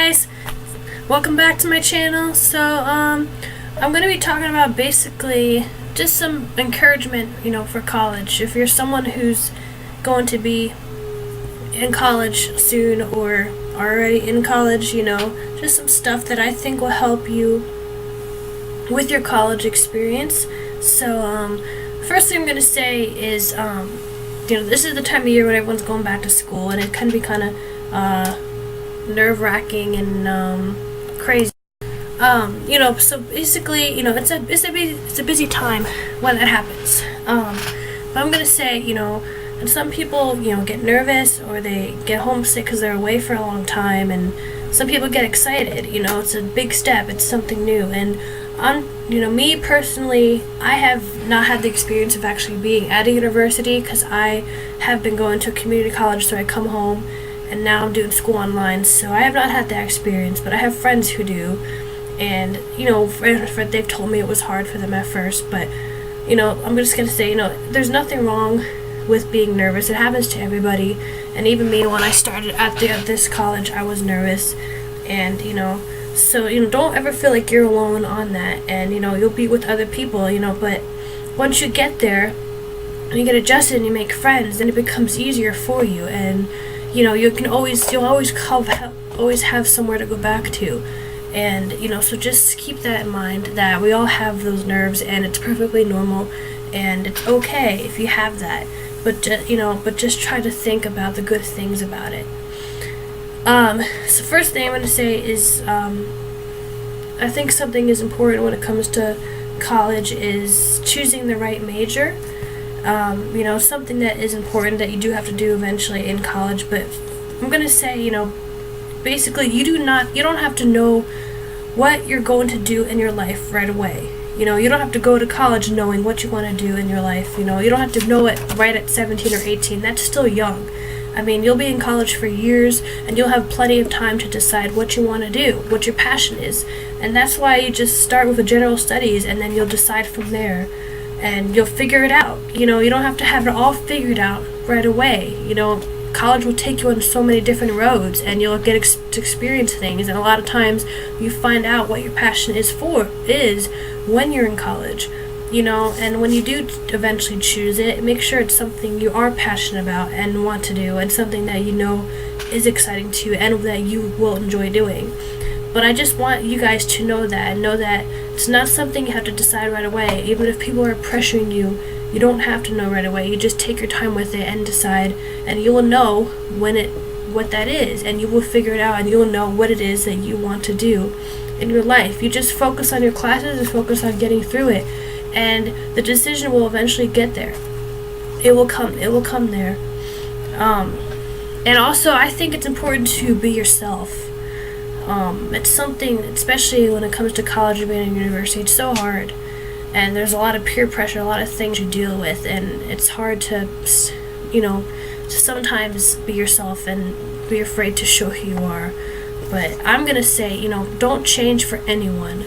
guys, welcome back to my channel. So I'm going to be talking about basically just some encouragement, for college. If you're someone who's going to be in college soon or already in college, just some stuff that I think will help you with your college experience. So first thing I'm going to say is this is the time of year when everyone's going back to school, and it can be kind of nerve-wracking and crazy. So basically, it's a busy time when that happens. But I'm gonna say, and some people, get nervous or they get homesick because they're away for a long time, and some people get excited. It's a big step. It's something new, and me personally, I have not had the experience of actually being at a university because I have been going to a community college, so I come home and now I'm doing school online, so I have not had that experience, but I have friends who do, and they've told me it was hard for them at first, but I'm just gonna say, there's nothing wrong with being nervous. It happens to everybody, and even me, when I started at this college, I was nervous, and so don't ever feel like you're alone on that, and you'll be with other people, but once you get there and you get adjusted and you make friends, then it becomes easier for you, and you'll always have somewhere to go back to, and so just keep that in mind, that we all have those nerves, and it's perfectly normal, and it's okay if you have that, but just try to think about the good things about it. So first thing I'm going to say is I think something is important when it comes to college is choosing the right major. Something that is important that you do have to do eventually in college, but I'm going to say, basically you don't have to know what you're going to do in your life right away. You don't have to go to college knowing what you want to do in your life. You don't have to know it right at 17 or 18. That's still young. I mean, you'll be in college for years, and you'll have plenty of time to decide what you want to do, what your passion is. And that's why you just start with the general studies, and then you'll decide from there, and you'll figure it out. You don't have to have it all figured out right away. College will take you on so many different roads, and you'll get to experience things, and a lot of times you find out what your passion is when you're in college. And when you do eventually choose it, make sure it's something you are passionate about and want to do, and something that is exciting to you and that you will enjoy doing. But I just want you guys to know that it's not something you have to decide right away. Even if people are pressuring you, you don't have to know right away. You just take your time with it and decide, and you will know what that is, and you will figure it out, and you will know what it is that you want to do in your life. You just focus on your classes and focus on getting through it, and the decision will eventually get there. It will come there. And also, I think it's important to be yourself. It's something, especially when it comes to college or being in university, it's so hard, and there's a lot of peer pressure, a lot of things you deal with, and it's hard to sometimes be yourself and be afraid to show who you are. But I'm gonna say, don't change for anyone,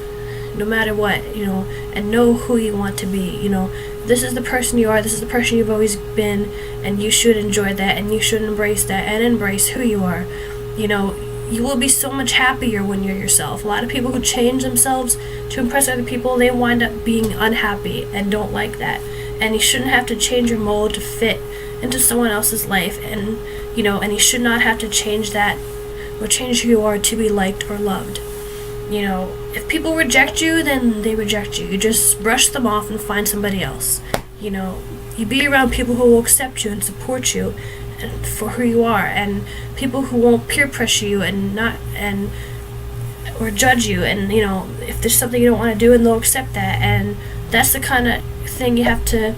no matter what, and know who you want to be. This is the person you are, this is the person you've always been, and you should enjoy that, and you should embrace that, and embrace who you are. You will be so much happier when you're yourself. A lot of people who change themselves to impress other people, they wind up being unhappy and don't like that. And you shouldn't have to change your mold to fit into someone else's life, and and you should not have to change that or change who you are to be liked or loved. If people reject you, then they reject you. You just brush them off and find somebody else. You be around people who will accept you and support you and for who you are, and people who won't peer pressure you or judge you, and if there's something you don't want to do, and they'll accept that. And that's the kind of thing you have to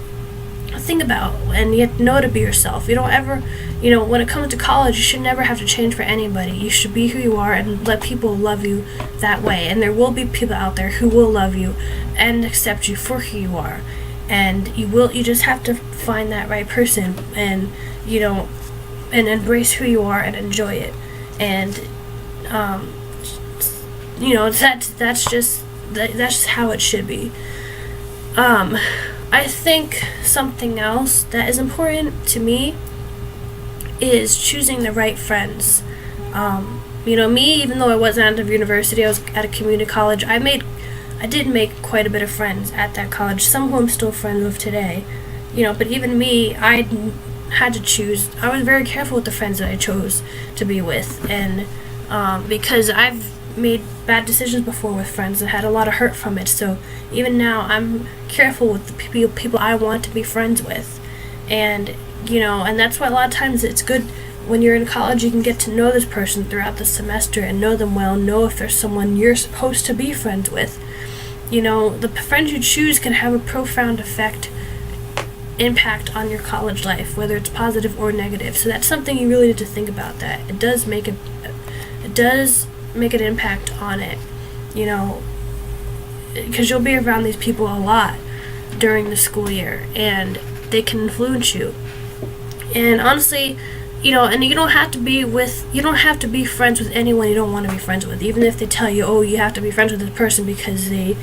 think about, and you have to know to be yourself. You don't ever, when it comes to college, you should never have to change for anybody. You should be who you are and let people love you that way, and there will be people out there who will love you and accept you for who you are, and you just have to find that right person, and and embrace who you are and enjoy it, and that's just how it should be. I think something else that is important to me is choosing the right friends. Me, even though I wasn't at a university, I was at a community college. I did make quite a bit of friends at that college, some who I'm still friends with today. But even me, I had to choose. I was very careful with the friends that I chose to be with, and because I've made bad decisions before with friends and had a lot of hurt from it. So even now, I'm careful with the people I want to be friends with, and and that's why a lot of times it's good when you're in college. You can get to know this person throughout the semester and know them well, know if there's someone you're supposed to be friends with. The friends you choose can have a profound impact on your college life, whether it's positive or negative. So that's something you really need to think about. That it does make an impact on it, because you'll be around these people a lot during the school year, and they can influence you. And honestly, and you don't have to be friends with anyone you don't want to be friends with, even if they tell you, oh, you have to be friends with this person because they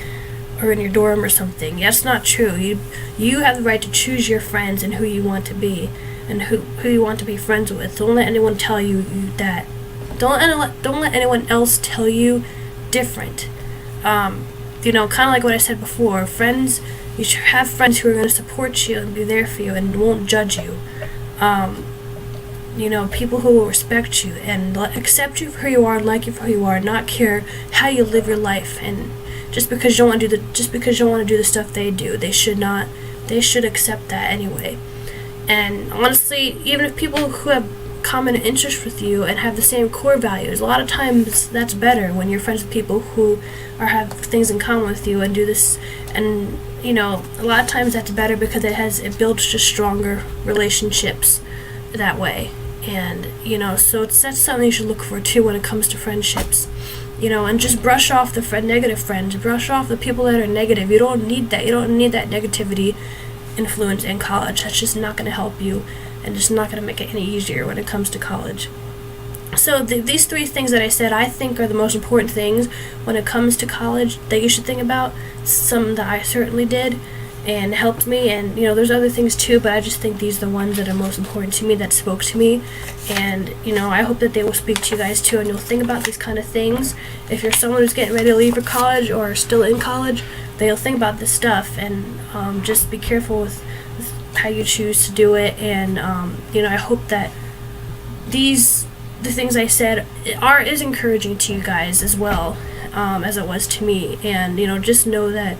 are in your dorm or something. That's not true. You have the right to choose your friends and who you want to be and who you want to be friends with. Don't let anyone tell you that. Don't let anyone else tell you different. Kind of like what I said before. Friends, you should have friends who are going to support you and be there for you and won't judge you. People who will respect you and accept you for who you are, like you for who you are, not care how you live your life. And just because you don't want to do the stuff they do, they should accept that anyway. And honestly, even if people who have common interest with you and have the same core values, a lot of times that's better when you're friends with people who have things in common with you and do this. And a lot of times that's better because it builds just stronger relationships that way. And so that's something you should look for too when it comes to friendships. And just brush off the negative friends. Brush off the people that are negative. You don't need that. You don't need that negativity influence in college. That's just not going to help you, and just not going to make it any easier when it comes to college. So these 3 things that I said, I think are the most important things when it comes to college that you should think about. Some that I certainly did and helped me, and there's other things too, but I just think these are the ones that are most important to me, that spoke to me. And I hope that they will speak to you guys too, and you'll think about these kind of things. If you're someone who's getting ready to leave for college or still in college, then you'll think about this stuff, and just be careful with how you choose to do it. And I hope that the things I said is encouraging to you guys as well, as it was to me. And just know that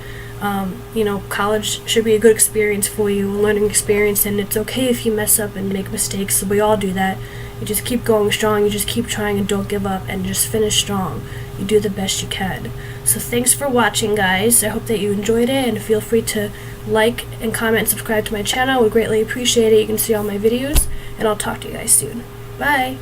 college should be a good experience for you, a learning experience, and it's okay if you mess up and make mistakes. We all do that. You just keep going strong, you just keep trying and don't give up, and just finish strong. You do the best you can. So thanks for watching, guys. I hope that you enjoyed it, and feel free to like and comment and subscribe to my channel. I would greatly appreciate it. You can see all my videos, and I'll talk to you guys soon. Bye!